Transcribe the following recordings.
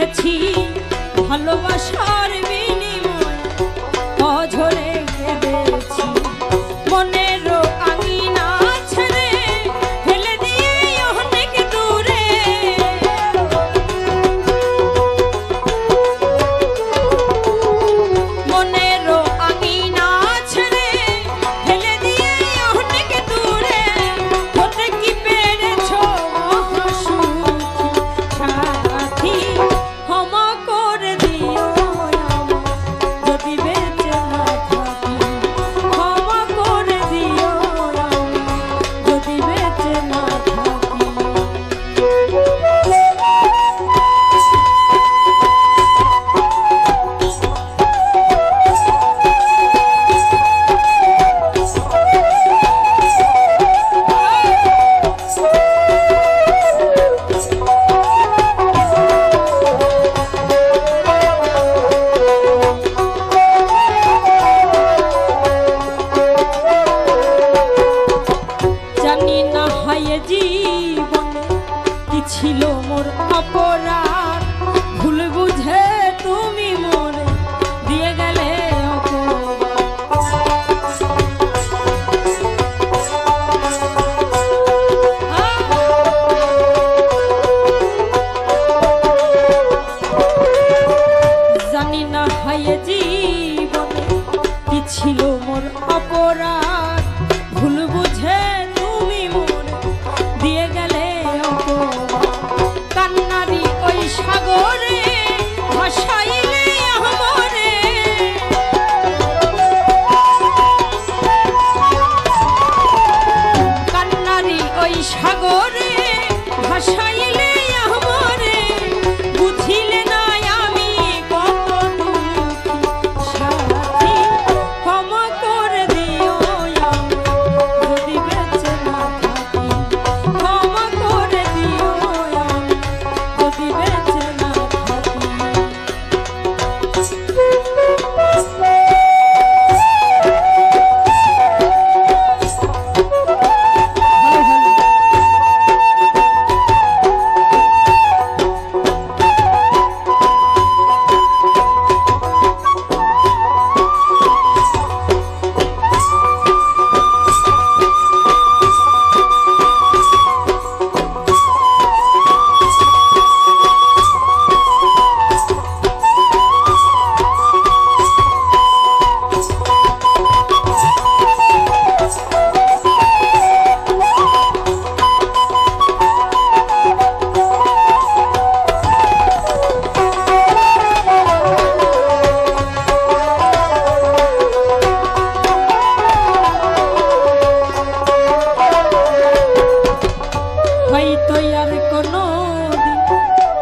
রেখেছি ভালোবাসার বিনিময় অঝরে কেঁদেছি মনেরও আঙিনা ছেড়ে ফেলে দিয়ে অনেক দূরে মনেরও আঙিনা ছেড়ে ফেলে দিয়ে অনেক দূরে হতে কি পেরেছ সাথী ক্ষমা করে দিও যদি বেঁচে না থাকি ক্ষমা করে দিও যদি বেঁচে না থাকি জীবনে কি ছিল মোর অপরাধ ভুল বুঝে তুমি মোরে দিয়ে গেলে জানি না হায় জীবনে কি ছিল মোর অপরাধ ভুল বুঝে তুমি মোরে দিয়ে গেলে কান্নারি ওই সাগরে ভাসাইলে আমরে কান্নারি ওই সাগরে ভাসাইলে আমরে বুঝিলে না আমি কত সাথী ক্ষমা করে দিও যদি বেঁচে না থাকি ক্ষমা করে দিও যদি বেঁচে না থাকি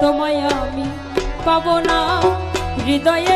তোমায় আমি পাবো না হৃদয়ে